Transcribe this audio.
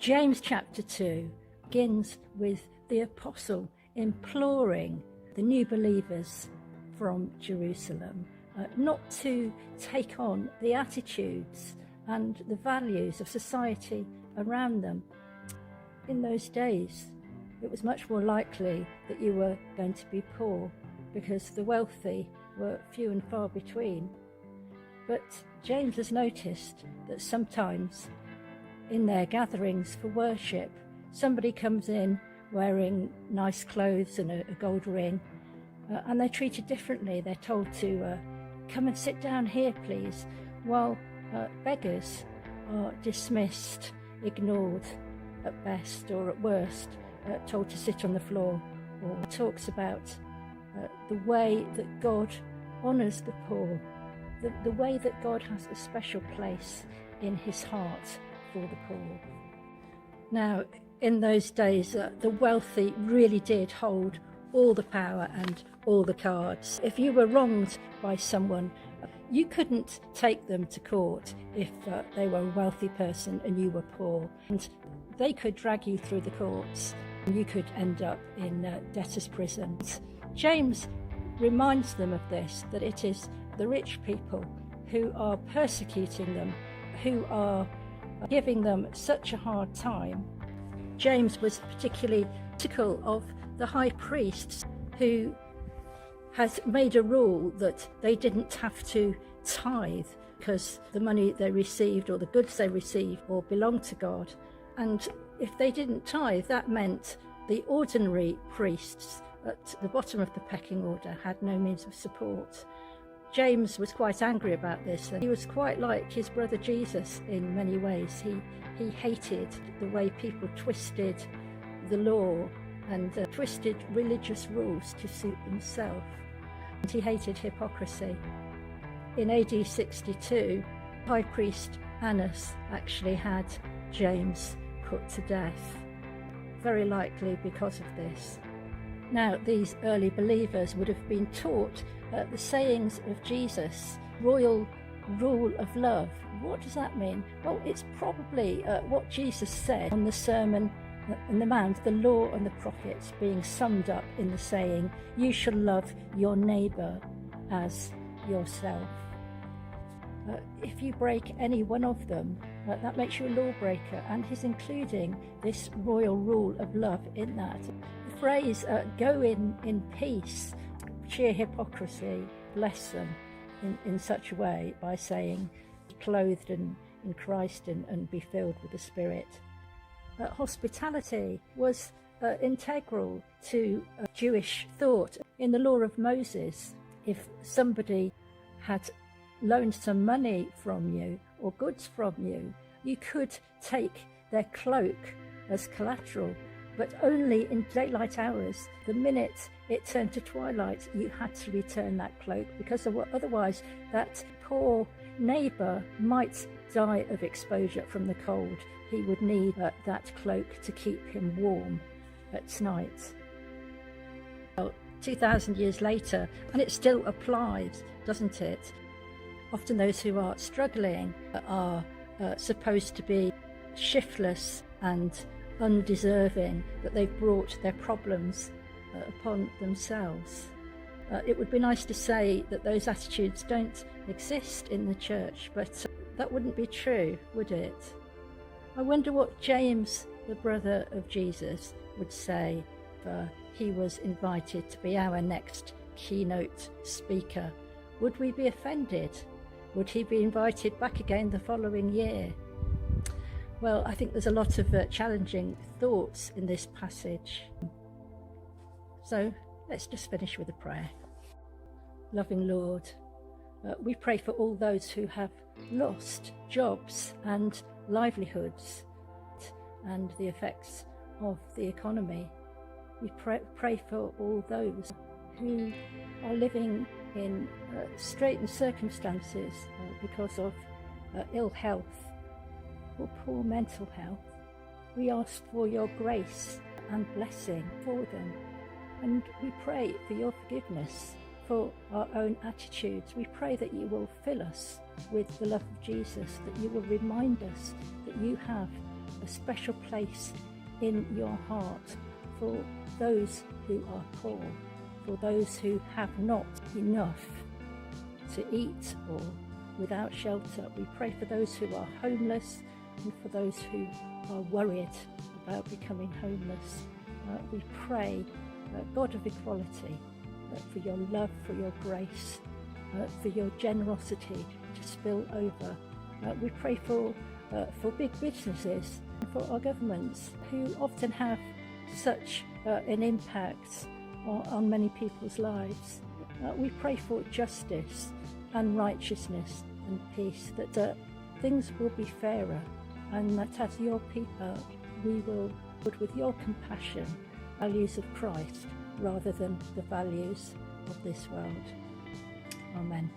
James chapter 2 begins with the apostle imploring the new believers from Jerusalem not to take on the attitudes and the values of society around them. In those days, it was much more likely that you were going to be poor because the wealthy were few and far between. But James has noticed that sometimes in their gatherings for worship, somebody comes in wearing nice clothes and a gold ring, and they're treated differently. They're told to come and sit down here, please, while beggars are dismissed, ignored at best, or at worst, told to sit on the floor. Or talks about the way that God honours the poor, the way that God has a special place in his heart for the poor. Now, in those days, the wealthy really did hold all the power and all the cards. If you were wronged by someone, you couldn't take them to court if they were a wealthy person and you were poor. And they could drag you through the courts and you could end up in debtors' prisons. James reminds them of this, that it is the rich people who are persecuting them, who are giving them such a hard time. James was particularly critical of the high priests, who has made a rule that they didn't have to tithe because the money they received or the goods they received or belonged to God. And if they didn't tithe, that meant the ordinary priests at the bottom of the pecking order had no means of support. James was quite angry about this, and he was quite like his brother Jesus in many ways. He hated the way people twisted the law and twisted religious rules to suit themselves. And he hated hypocrisy. In AD 62, High Priest Annas actually had James put to death, very likely because of this. Now, these early believers would have been taught the sayings of Jesus, royal rule of love. What does that mean? Well, it's probably what Jesus said on the Sermon on the Mount, the law and the prophets being summed up in the saying, you shall love your neighbour as yourself. If you break any one of them, that makes you a lawbreaker, and he's including this royal rule of love in that. The phrase, go in peace, sheer hypocrisy, bless them in such a way by saying, clothed in Christ and be filled with the Spirit. Hospitality was integral to Jewish thought. In the law of Moses, if somebody had loaned some money from you or goods from you, you could take their cloak as collateral, but only in daylight hours. The minute it turned to twilight, you had to return that cloak, because otherwise that poor neighbour might die of exposure from the cold. He would need that cloak to keep him warm at night. Well, 2,000 years later, and it still applies, doesn't it? Often those who are struggling are supposed to be shiftless and undeserving, that they've brought their problems upon themselves. It would be nice to say that those attitudes don't exist in the church, but that wouldn't be true, would it? I wonder what James, the brother of Jesus, would say if he was invited to be our next keynote speaker. Would we be offended? Would he be invited back again the following year? Well, I think there's a lot of challenging thoughts in this passage. So let's just finish with a prayer. Loving Lord, we pray for all those who have lost jobs and livelihoods and the effects of the economy. We pray for all those who are living in straitened circumstances because of ill health or poor mental health. We ask for your grace and blessing for them, and we pray for your forgiveness for our own attitudes. We pray that you will fill us with the love of Jesus, that you will remind us that you have a special place in your heart for those who are poor, for those who have not enough to eat or without shelter. We pray for those who are homeless and for those who are worried about becoming homeless. We pray, God of equality, for your love, for your grace, for your generosity to spill over. We pray for big businesses and for our governments who often have such an impact on many people's lives. We pray for justice and righteousness and peace, that things will be fairer, and that as your people we will put with your compassion values of Christ rather than the values of this world. Amen.